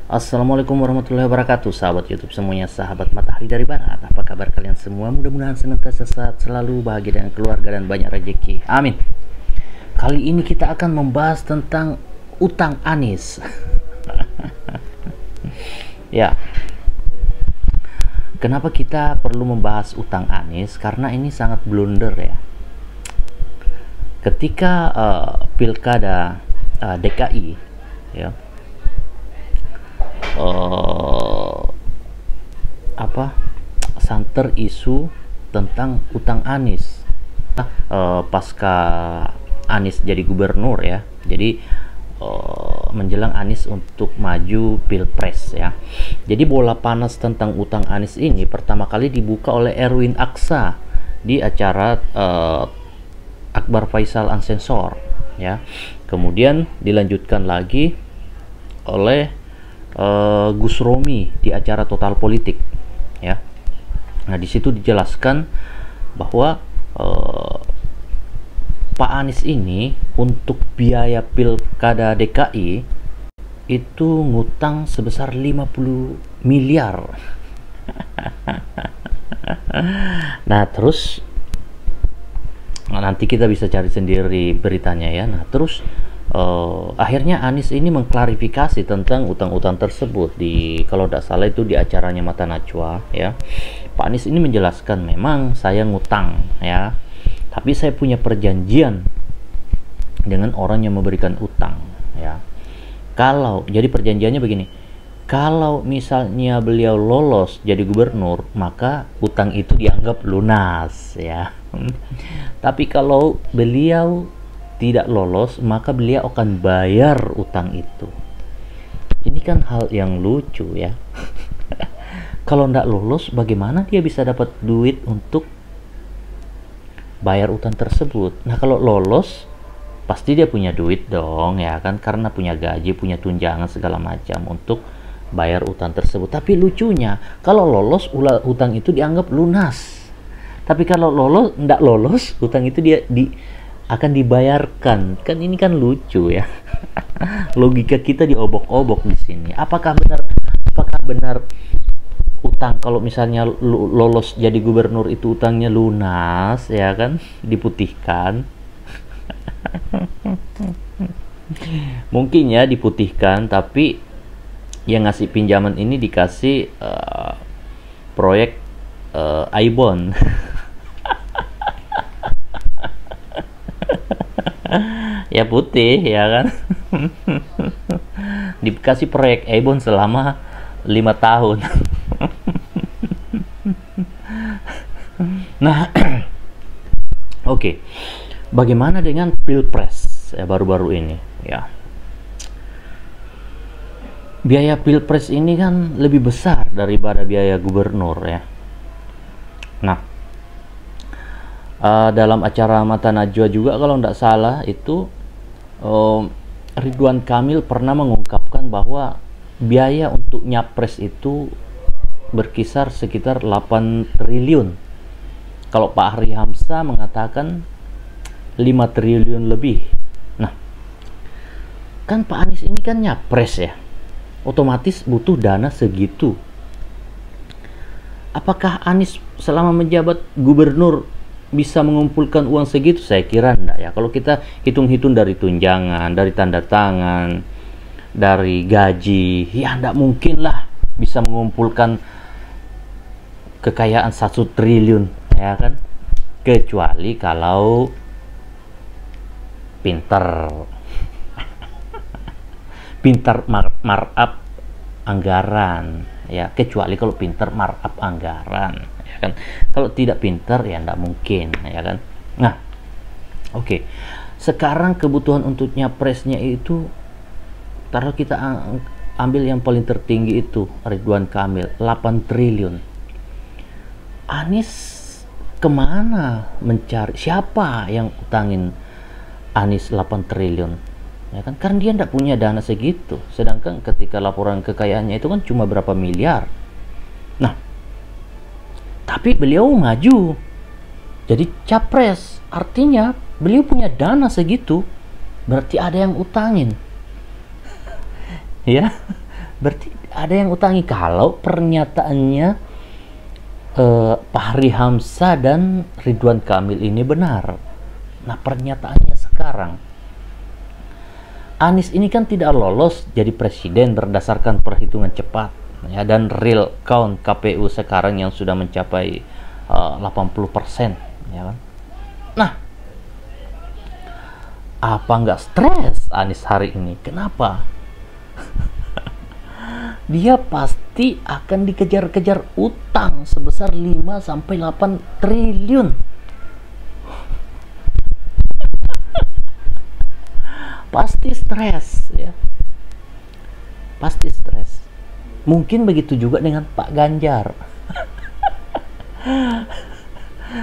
Assalamualaikum warahmatullahi wabarakatuh, sahabat YouTube semuanya, sahabat Matahari dari Barat. Apa kabar kalian semua? Mudah-mudahan senantiasa sehat, selalu bahagia dengan keluarga dan banyak rezeki. Amin. Kali ini kita akan membahas tentang utang Anies. Ya. Kenapa kita perlu membahas utang Anies? Karena ini sangat blunder ya. Ketika pilkada DKI ya, santer isu tentang utang Anies pasca Anies jadi gubernur ya. Jadi menjelang Anies untuk maju pilpres ya. Jadi bola panas tentang utang Anies ini pertama kali dibuka oleh Erwin Aksa di acara Akbar Faisal Unsensor ya. Kemudian dilanjutkan lagi oleh Gus Romi di acara Total Politik ya. Nah, di situ dijelaskan bahwa Pak Anies ini untuk biaya pilkada DKI itu ngutang sebesar 50 miliar. Nah, terus nanti kita bisa cari sendiri beritanya ya. Nah, terus akhirnya Anies ini mengklarifikasi tentang utang-utang tersebut kalau tidak salah itu di acaranya Mata Najwa ya. Pak Anies ini menjelaskan, memang saya ngutang ya, tapi saya punya perjanjian dengan orang yang memberikan utang ya. Jadi perjanjiannya begini, kalau misalnya beliau lolos jadi gubernur, maka utang itu dianggap lunas ya. Tapi kalau beliau tidak lolos, maka beliau akan bayar utang itu. Ini kan hal yang lucu ya. Kalau tidak lolos, bagaimana dia bisa dapat duit untuk bayar utang tersebut? Nah, kalau lolos, pasti dia punya duit dong ya kan, karena punya gaji, punya tunjangan segala macam untuk bayar utang tersebut. Tapi lucunya, kalau lolos utang itu dianggap lunas. Tapi kalau tidak lolos, utang itu akan dibayarkan. Kan ini kan lucu ya. Logika kita diobok-obok di sini. Apakah benar utang kalau misalnya lolos jadi gubernur itu utangnya lunas ya kan, diputihkan? Mungkin ya diputihkan, tapi yang ngasih pinjaman ini dikasih proyek Aibon. Ya putih ya kan. Dikasih proyek Aibon selama 5 tahun. Nah, oke. Bagaimana dengan pilpres ya, baru-baru ini ya? Biaya pilpres ini kan lebih besar daripada biaya gubernur ya. Nah, dalam acara Mata Najwa juga kalau tidak salah itu Ridwan Kamil pernah mengungkapkan bahwa biaya untuk nyapres itu berkisar sekitar 8 triliun. Kalau Pak Hari Hamzah mengatakan 5 triliun lebih. Nah, kan Pak Anies ini kan nyapres ya, otomatis butuh dana segitu. Apakah Anies selama menjabat gubernur bisa mengumpulkan uang segitu? Saya kira enggak ya. Kalau kita hitung-hitung dari tunjangan, dari tanda tangan, dari gaji, ya enggak mungkin lah bisa mengumpulkan kekayaan 1 triliun ya kan, kecuali kalau pintar markup anggaran ya, kecuali kalau pintar markup anggaran ya kan. Kalau tidak pintar ya enggak mungkin ya kan. Nah, oke. Sekarang kebutuhan untuk nyapresnya itu, taruh kita ambil yang paling tertinggi itu Ridwan Kamil 8 triliun. Anies kemana mencari, siapa yang utangin Anies 8 triliun ya kan? Karena dia tidak punya dana segitu, sedangkan ketika laporan kekayaannya itu kan cuma berapa miliar. Nah, tapi beliau maju jadi capres, artinya beliau punya dana segitu, berarti ada yang utangin. Ya, Berarti ada yang utangi kalau pernyataannya Fahri Hamzah dan Ridwan Kamil ini benar. Nah, pernyataannya sekarang, Anies ini kan tidak lolos jadi presiden berdasarkan perhitungan cepat ya, dan real count KPU sekarang yang sudah mencapai 80% ya kan. Nah, apa nggak stres Anies hari ini? Kenapa? Dia pasti akan dikejar-kejar utang sebesar 5-8 triliun. Pasti stres ya. Pasti stres. Mungkin begitu juga dengan Pak Ganjar.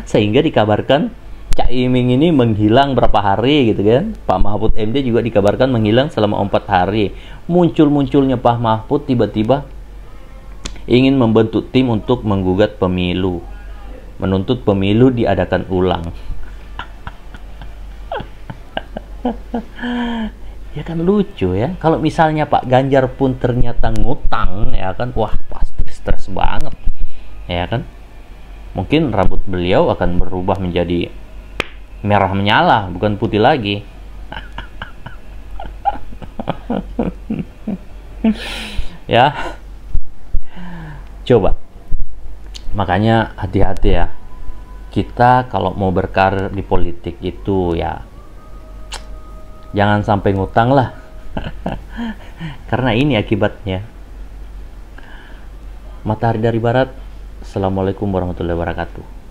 Sehingga dikabarkan Cak Iming ini menghilang berapa hari gitu kan. Pak Mahfud MD juga dikabarkan menghilang selama 4 hari. Muncul-munculnya Pak Mahfud tiba-tiba ingin membentuk tim untuk menggugat pemilu, menuntut pemilu diadakan ulang. Ya kan lucu ya. Kalau misalnya Pak Ganjar pun ternyata ngutang ya kan, wah pasti stres banget ya kan. Mungkin rambut beliau akan berubah menjadi merah menyala, bukan putih lagi. Ya, coba. Makanya hati-hati ya. Kita kalau mau berkarir di politik itu ya jangan sampai ngutang lah. Karena ini akibatnya. Matahari dari Barat. Assalamualaikum warahmatullahi wabarakatuh.